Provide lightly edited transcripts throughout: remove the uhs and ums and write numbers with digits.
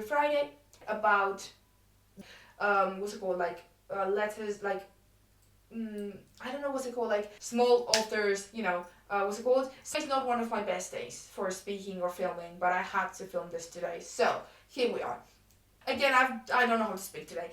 Friday about what's it called, like letters, like I don't know what's it called, like small authors, you know, what's it called? So it's not one of my best days for speaking or filming, but I had to film this today. So here we are. Again, I don't know how to speak today.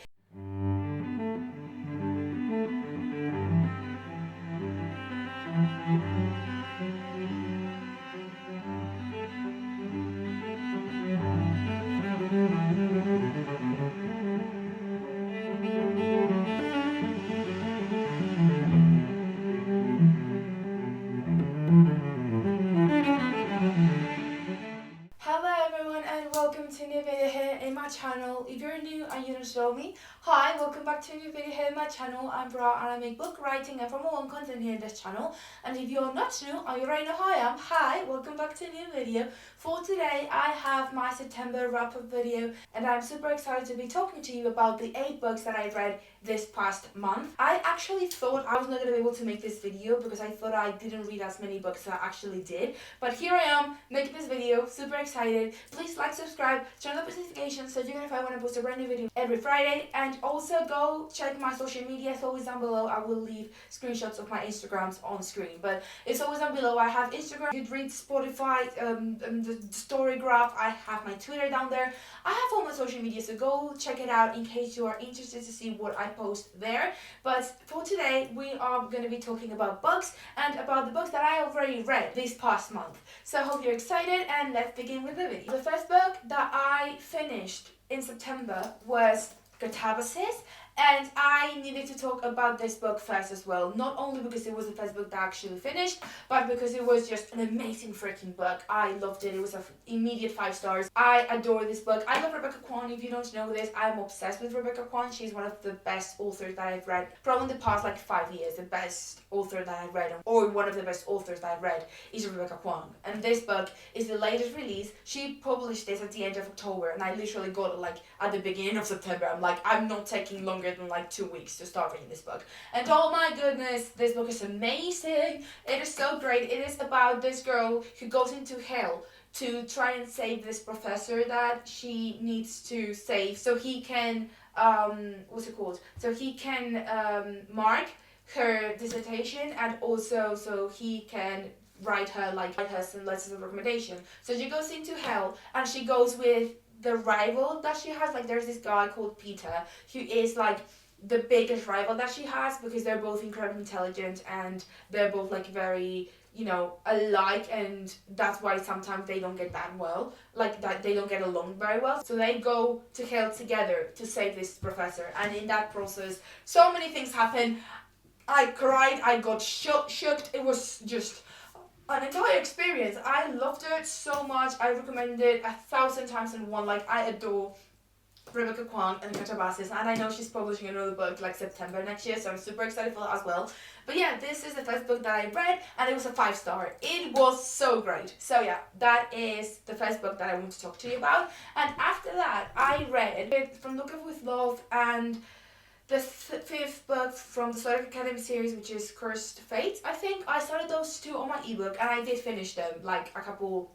Hello everyone and welcome to a new video here in my channel. If you're new and you don't know me, hi, welcome back to a new video here in my channel. I'm Bra and I make book writing and formal one content here in this channel. And if you're not new or you already know who I am, hi, welcome back to a new video. For today I have my September wrap-up video and I'm super excited to be talking to you about the 8 books that I read this past month. I actually thought I was not going to be able to make this video because I thought I didn't read as many books as I actually did. But here I am making this video, super excited. Please like, subscribe, turn on the notifications so you're gonna find when I post a brand new video every Friday. And also go check my social media, it's always down below. I will leave screenshots of my Instagrams on screen, but it's always down below. I have Instagram, Goodreads, Spotify, the storygraph. I have my Twitter down there. I have all my social media, so go check it out in case you are interested to see what I post there. But for today, we are going to be talking about books and about the books that I already read this past month. So I hope you're excited and let's begin with the video. The first book that I finished in September was becuase. And I needed to talk about this book first as well, not only because it was the first book that I actually finished, but because it was just an amazing freaking book. I loved it. It was an immediate 5 stars. I adore this book. I love Rebecca Kwan. If you don't know this, I'm obsessed with Rebecca Kwan. She's one of the best authors that I've read probably in the past like 5 years. The best author that I've read, or one of the best authors that I've read, is Rebecca Kwan. And this book is the latest release. She published this at the end of October, and I literally got it like at the beginning of September. I'm like, I'm not taking longer than like 2 weeks to start reading this book. And oh my goodness, this book is amazing. It is so great. It is about this girl who goes into hell to try and save this professor that she needs to save so he can what's it called? So he can mark her dissertation, and also so he can write her some letters of recommendation. So she goes into hell and she goes with the rival that she has. Like there's this guy called Peter who is like the biggest rival that she has because they're both incredibly intelligent and they're both like very, you know, alike, and that's why sometimes they don't get that well, like that they don't get along very well. So they go to hell together to save this professor, and in that process so many things happen. I cried, I got shocked. It was just an entire experience. I loved it so much. I recommend it 1,000 times in one. Like I adore Rebecca Kwan and becuase, and I know she's publishing another book like September next year, so I'm super excited for that as well. But yeah, this is the first book that I read and it was a 5-star. It was so great. So yeah, that is the first book that I want to talk to you about. And after that, I read From Looking with Love and the 5th book from the Story Academy series, which is Cursed Fate. I think I started those 2 on my ebook and I did finish them like a couple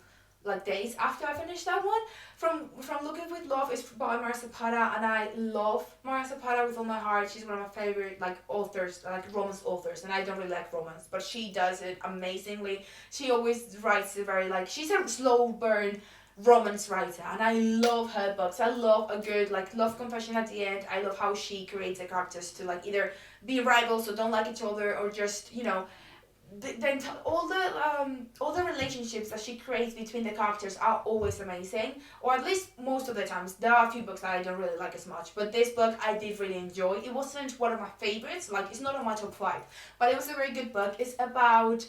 days after I finished that one. From Looking with Love is by Maria Zapata, and I love Maria Zapata with all my heart. She's one of my favorite like authors, like romance authors, and I don't really like romance, but she does it amazingly. She always writes a very like, she's a slow burn romance writer, and I love her books. I love a good like love confession at the end. I love how she creates the characters to like either be rivals or don't like each other, or just, you know, all the relationships that she creates between the characters are always amazing, or at least most of the times. There are a few books that I don't really like as much, but this book I did really enjoy. It wasn't one of my favorites, like it's not on my top 5, but it was a very good book. It's about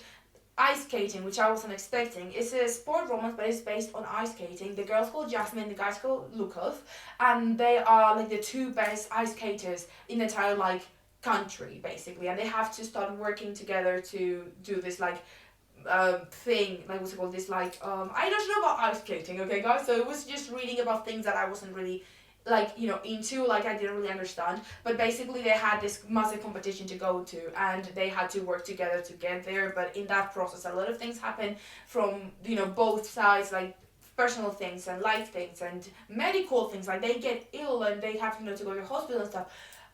ice skating, which I wasn't expecting. It's a sport romance, but it's based on ice skating. The girl's called Jasmine, the guy's called Lukov, and they are like the 2 best ice skaters in the entire like country basically, and they have to start working together to do this like thing, like what's it called, this like I don't know about ice skating, okay guys, so it was just reading about things that I wasn't really like, you know, into, like I didn't really understand, but basically they had this massive competition to go to and they had to work together to get there. But in that process a lot of things happen from, you know, both sides, like personal things and life things and medical things, like they get ill and they have, to go to the hospital and stuff.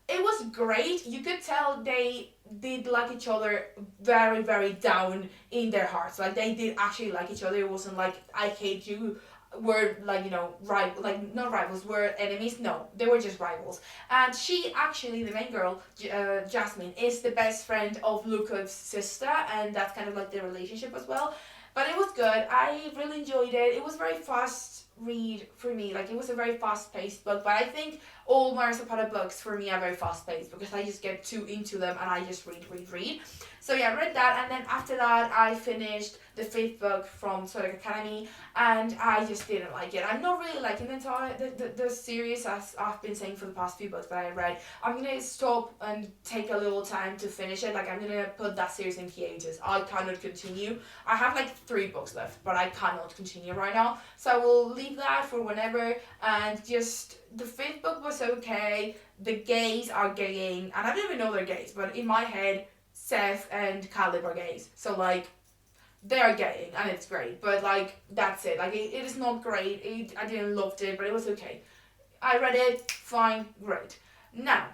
It was great. You could tell they did like each other very, very down in their hearts. Like they did actually like each other. It wasn't like I hate you, were like, rival, like not rivals, were enemies. No, they were just rivals. And she actually, the main girl, Jasmine, is the best friend of Luca's sister, and that's kind of like their relationship as well. But it was good. I really enjoyed it. It was very fast read for me. Like it was a very fast paced book, but I think all Marissa Potter books for me are very fast paced because I just get too into them and I just read. So yeah, I read that, and then after that I finished the 5th book from Zodiac Academy, and I just didn't like it. I'm not really liking the series, as I've been saying for the past few books that I read. I'm gonna stop and take a little time to finish it. Like I'm gonna put that series in hiatus. I cannot continue. I have like 3 books left, but I cannot continue right now. So I will leave that for whenever, and just the 5th book was okay. The gays are gaying, and I don't even know they're gays, but in my head, Seth and Caleb are gays. So like, they are gaying, and it's great. But like, that's it. Like, it is not great. I didn't love it, but it was okay. I read it, fine, great. Now,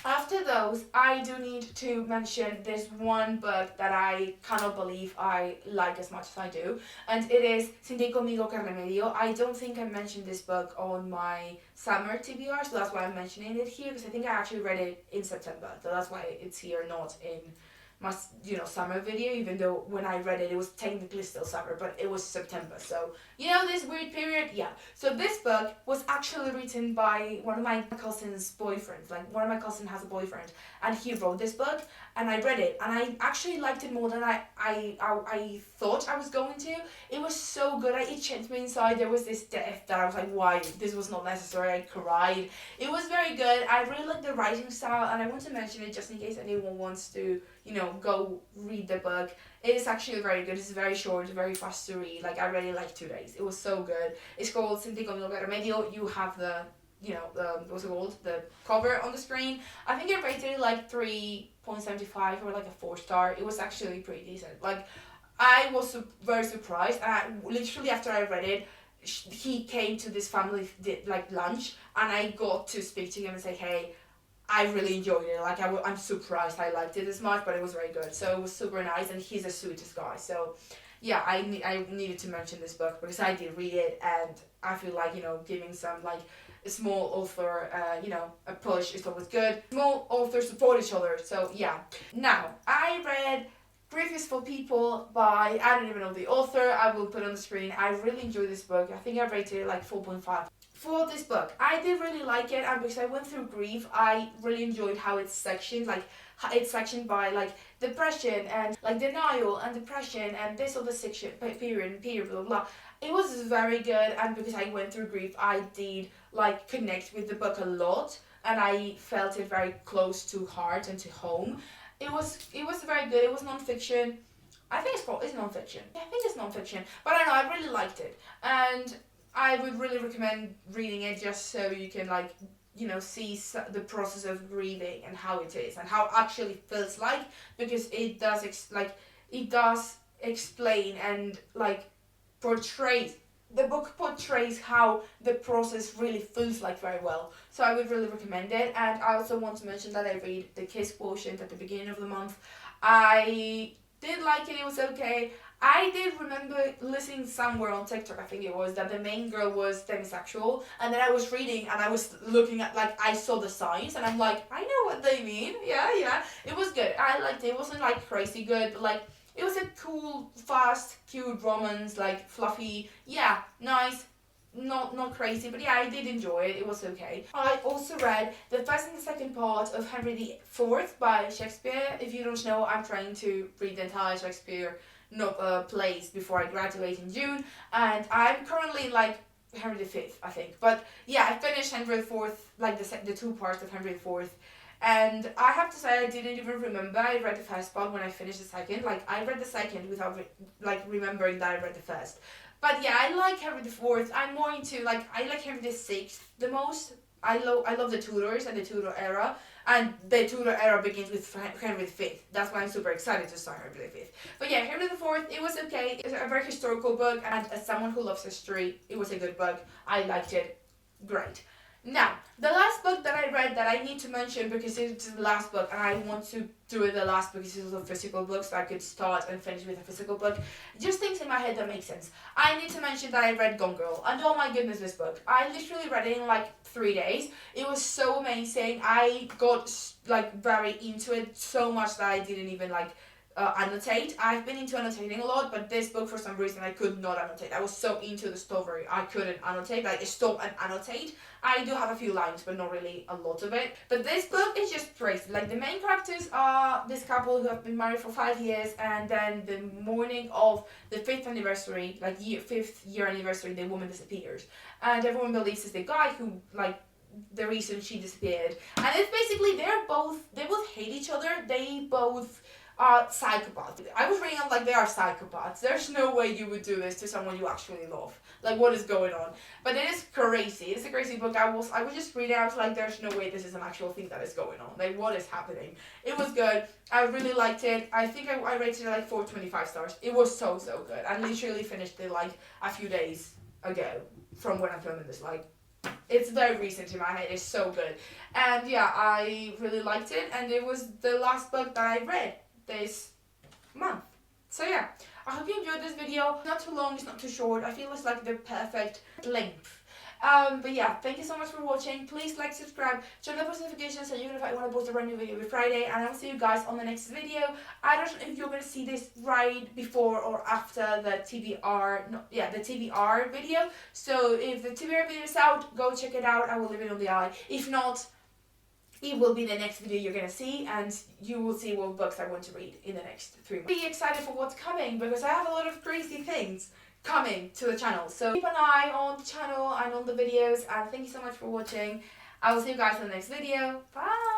after those, I do need to mention this one book that I cannot believe I like as much as I do, and it is Sentí conmigo que remedio. I don't think I mentioned this book on my summer TBR, so that's why I'm mentioning it here, because I think I actually read it in September, so that's why it's here, not in my summer video, even though when I read it, it was technically still summer, but it was September, so this weird period. Yeah, so this book was actually written by one of my cousin's boyfriends. Like, one of my cousins has a boyfriend, and he wrote this book, and I read it, and I actually liked it more than I thought I was going to. It was so good. It changed me inside. There was this death that I was like, why? This was not necessary. I cried. It was very good. I really like the writing style, and I want to mention it just in case anyone wants to go read the book. It is actually very good. It's very short, very fast to read. Like, I read it like 2 days. It was so good. It's called Sentí conmigo que remedio. You have the, what's it called? The cover on the screen. I think I rated it like 3.75 or like a 4-star. It was actually pretty decent. Like, I was very surprised. And literally after I read it, he came to this family lunch, and I got to speak to him and say, hey, I really enjoyed it. Like, I'm surprised I liked it this much, but it was very good. So it was super nice, and he's the sweetest guy. So yeah, I needed to mention this book because I did read it, and I feel like, giving some like a small author, a push is always good. Small authors support each other. So yeah. Now, I read Grief is for People by, I don't even know the author. I will put it on the screen. I really enjoyed this book. I think I rated it like 4.5. For this book, I did really like it, and because I went through grief, I really enjoyed how it's sectioned. Like, it's sectioned by like depression and like denial and depression and this other section period blah blah. It was very good, and because I went through grief, I did like connect with the book a lot, and I felt it very close to heart and to home. It was very good. It was non-fiction. I think it's non-fiction. Yeah, I think it's non-fiction, but I don't know, I really liked it, and I would really recommend reading it just so you can see the process of grieving and how it is and how it actually feels like, because it does explain and portrays, the book portrays how the process really feels like very well. So I would really recommend it. And I also want to mention that I read The Kiss Quotient at the beginning of the month. I did like it. It was okay. I did remember listening somewhere on TikTok, I think it was, that the main girl was demisexual, and then I was reading and I was looking at, I saw the signs, and I'm like, I know what they mean. Yeah. It was good. I liked it. It wasn't crazy good, but it was a cool, fast, cute romance, fluffy. Yeah, nice. Not crazy, but yeah, I did enjoy it. It was okay. I also read the first and the second part of Henry IV by Shakespeare. If you don't know, I'm trying to read the entire Shakespeare plays before I graduate in June, and I'm currently Henry V, I think. But yeah, I finished Henry IV, the 2 parts of Henry IV, and I have to say I didn't even remember I read the first part when I finished the second. I read the second without remembering that I read the first. But yeah, I like Henry IV. I'm more into, like, I like Henry VI the most. I love the Tudors and the Tudor era, and the Tudor era begins with Henry V. That's why I'm super excited to start Henry V. But yeah, Henry IV, it was okay. It's a very historical book, and as someone who loves history, it was a good book. I liked it. Great. Now, the last book that I read that I need to mention because it's the last book, and I want to do it the last book because it's a physical book, so I could start and finish with a physical book. Just things in my head that make sense. I need to mention that I read Gone Girl, and oh my goodness, this book. I literally read it in like 3 days. It was so amazing. I got like very into it so much that I didn't even like annotate. I've been into annotating a lot, but this book for some reason I could not annotate. I was so into the story I couldn't annotate, like stop and annotate. I do have a few lines, but not really a lot of it. But this book is just crazy. Like, the main characters are this couple who have been married for 5 years, and then the morning of the 5th anniversary, like 5th year anniversary, the woman disappears, and everyone believes it's the guy who, like, the reason she disappeared. And it's basically they both hate each other. They both are psychopaths. I was reading, I'm like, they are psychopaths. There's no way you would do this to someone you actually love. Like, what is going on? But it is crazy. It's a crazy book. I was just reading, I was like, there's no way this is an actual thing that is going on. Like, what is happening? It was good. I really liked it. I think I rated it like 4.25 stars. It was so good. I literally finished it like a few days ago from when I'm filming this. Like, it's very recent in my head. It's so good. And yeah, I really liked it, and it was the last book that I read this month. So yeah, I hope you enjoyed this video. Not too long, it's not too short. I feel it's like the perfect length. But yeah, thank you so much for watching. Please like, subscribe, turn on post notifications so you know if I want to post a brand new video every Friday, and I will see you guys on the next video. I don't know if you're going to see this right before or after the TBR, the TBR video. So if the TBR video is out, go check it out. I will leave it on the eye. If not, it will be the next video you're going to see, and you will see what books I want to read in the next 3 months. I'm really excited for what's coming because I have a lot of crazy things coming to the channel. So keep an eye on the channel and on the videos, and thank you so much for watching. I will see you guys in the next video. Bye!